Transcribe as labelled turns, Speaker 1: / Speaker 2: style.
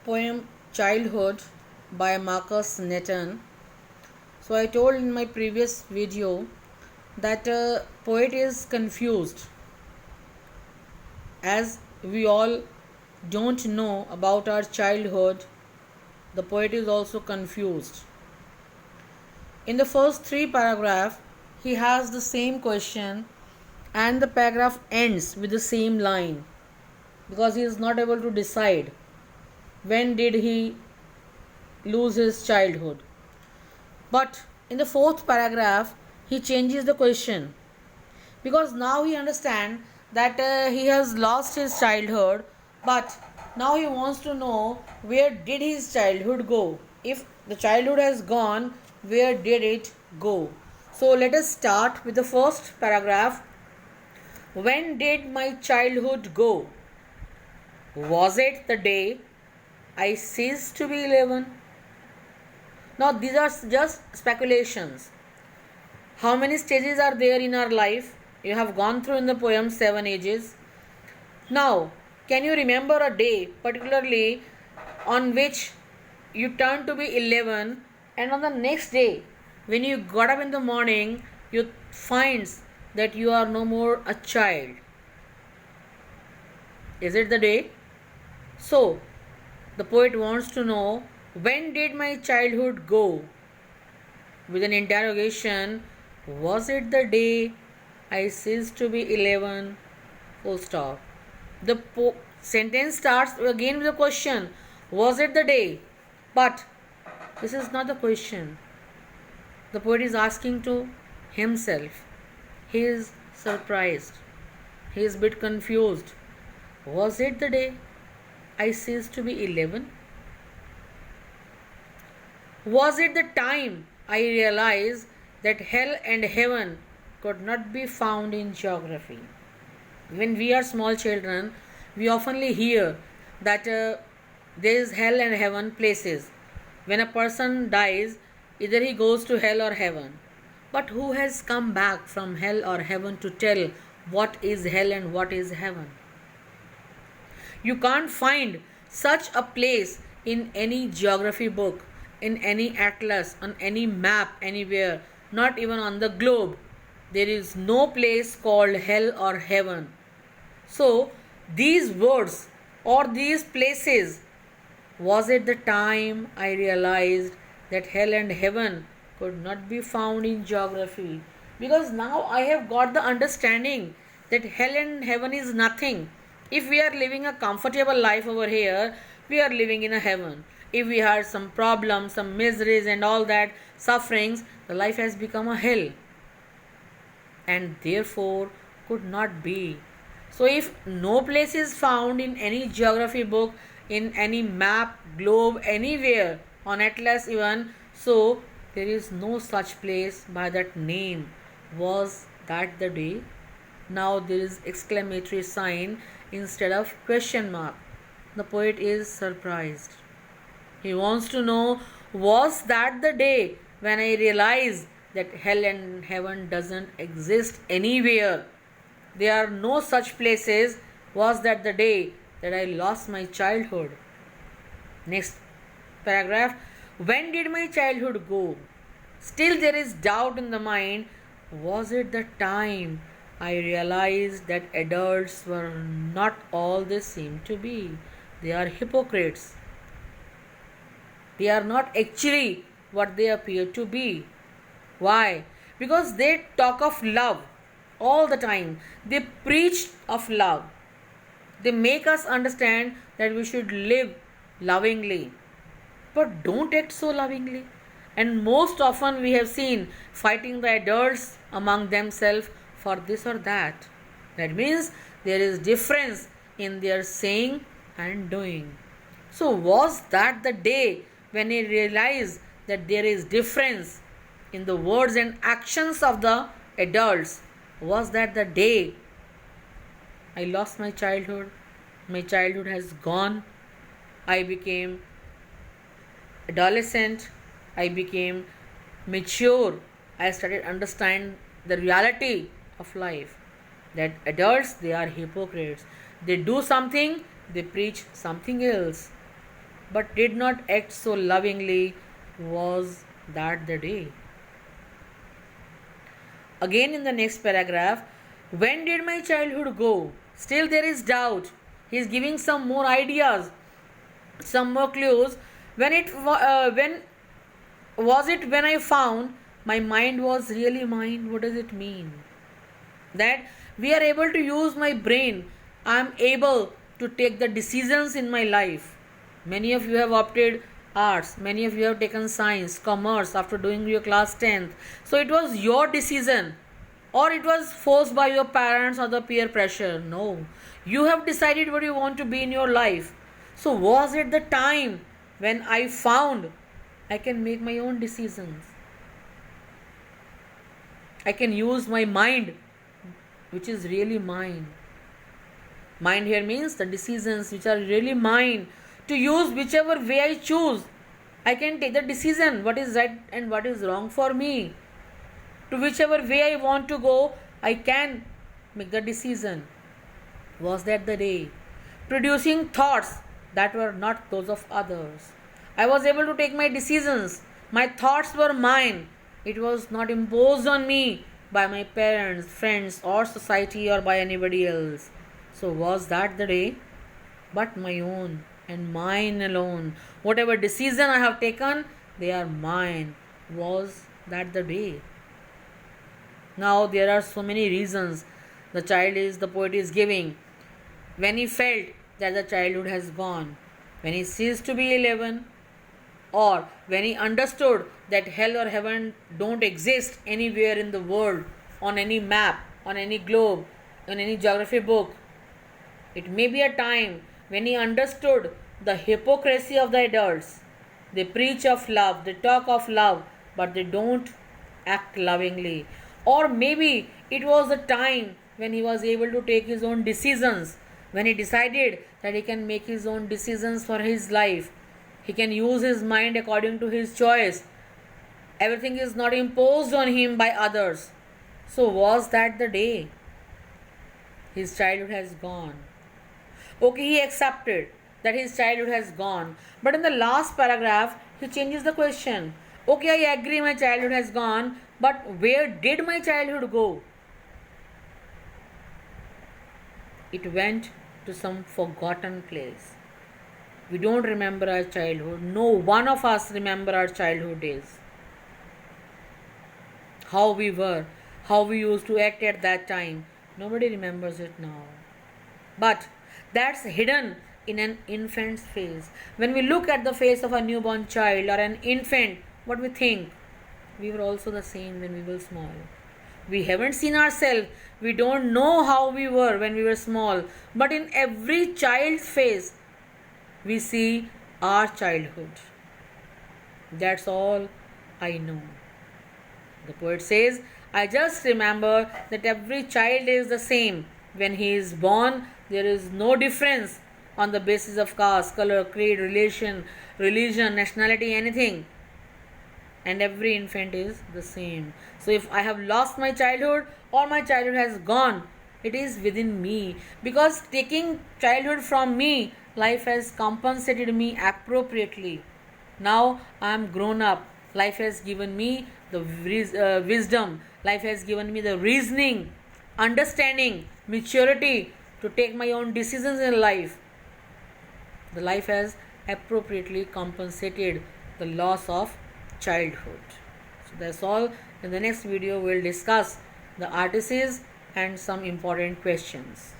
Speaker 1: poem Childhood by Marcus Netton. So, I told in my previous video that a poet is confused as we all don't know about our childhood. The poet is also confused. In the first three paragraphs, he has the same question, and the paragraph ends with the same line because he is not able to decide when did he lose his childhood. But in the fourth paragraph, he changes the question because now he understands that he has lost his childhood, but now he wants to know where did his childhood go. If the childhood has gone, where did it go? So let us start with the first paragraph. When did my childhood go? Was it the day I ceased to be 11? Now these are just speculations. How many stages are there in our life? You have gone through in the poem 7 ages. Now, can you remember a day particularly on which you turned to be 11, and on the next day when you got up in the morning you find that you are no more a child? Is it the day? So, the poet wants to know, when did my childhood go? With an interrogation, was it the day I ceased to be 11? Full stop. The sentence starts again with a question, was it the day? But this is not the question. The poet is asking to himself. He is surprised. He is a bit confused. Was it the day I ceased to be 11? Was it the time I realized that hell and heaven could not be found in geography? When we are small children, we oftenly hear that there is hell and heaven places. When a person dies, either he goes to hell or heaven. But who has come back from hell or heaven to tell what is hell and what is heaven? You can't find such a place in any geography book, in any atlas, on any map anywhere, not even on the globe. There is no place called hell or heaven. So, these words or these places, was it the time I realized that hell and heaven could not be found in geography? Because now I have got the understanding that hell and heaven is nothing. If we are living a comfortable life over here, we are living in a heaven. If we had some problems, some miseries and all that sufferings, the life has become a hell and therefore could not be. So if no place is found in any geography book, in any map, globe, anywhere, on atlas even, so there is no such place by that name. Was that the day? Now there is exclamatory sign instead of question mark. The poet is surprised. He wants to know, was that the day when I realized that hell and heaven doesn't exist anywhere? There are no such places. Was that the day that I lost my childhood? Next paragraph. When did my childhood go? Still there is doubt in the mind. Was it the time I realized that adults were not all they seem to be? They are hypocrites. They are not actually what they appear to be. Why? Because they talk of love all the time. They preach of love. They make us understand that we should live lovingly. But don't act so lovingly. And most often we have seen fighting the adults among themselves for this or that. That means there is difference in their saying and doing. So was that the day when he realized that there is difference in the words and actions of the adults? Was that the day I lost my childhood? My childhood has gone. I became adolescent. I became mature. I started understand the reality of life. That adults, they are hypocrites. They do something, they preach something else. but did not act so lovingly. Was that the day? Again, in the next paragraph, when did my childhood go? Still, there is doubt. He is giving some more ideas, some more clues. When was it when I found my mind was really mine? What does it mean? That we are able to use my brain. I am able to take the decisions in my life. Many of you have opted arts, many of you have taken science, commerce after doing your class 10th. So it was your decision, or it was forced by your parents or the peer pressure. No, you have decided what you want to be in your life. So was it the time when I found I can make my own decisions? I can use my mind, which is really mine. Mind here means the decisions which are really mine, to use whichever way I choose. I can take the decision what is right and what is wrong for me. To whichever way I want to go, I can make the decision. Was that the day? Producing thoughts that were not those of others. I was able to take my decisions. My thoughts were mine. It was not imposed on me by my parents, friends, or society, or by anybody else. So was that the day? But my own and mine alone. Whatever decision I have taken, they are mine. Was that the day? Now there are so many reasons the poet is giving. When he felt that the childhood has gone, when he ceased to be 11, or when he understood that hell or heaven don't exist anywhere in the world, on any map, on any globe, on any geography book. It may be a time when he understood the hypocrisy of the adults. They preach of love, they talk of love, but they don't act lovingly. Or maybe it was a time when he was able to take his own decisions, when he decided that he can make his own decisions for his life. He can use his mind according to his choice. Everything is not imposed on him by others. So was that the day? His childhood has gone. Okay, he accepted that his childhood has gone. But in the last paragraph, he changes the question. Okay, I agree my childhood has gone, but where did my childhood go? It went to some forgotten place. We don't remember our childhood. No one of us remember our childhood days. How we were, how we used to act at that time. Nobody remembers it now. But that's hidden in an infant's face. When we look at the face of a newborn child or an infant, what we think? We were also the same when we were small. We haven't seen ourselves. We don't know how we were when we were small. But in every child's face, we see our childhood. That's all I know. The poet says, I just remember that every child is the same. When he is born, there is no difference on the basis of caste, color, creed, religion, nationality, anything. And every infant is the same. So if I have lost my childhood or my childhood has gone, it is within me. Because taking childhood from me, life has compensated me appropriately. Now I am grown up. Life has given me the wisdom. Life has given me the reasoning, understanding, maturity to take my own decisions in life. The life has appropriately compensated the loss of childhood. So that's all. In the next video, we'll discuss the artists and some important questions.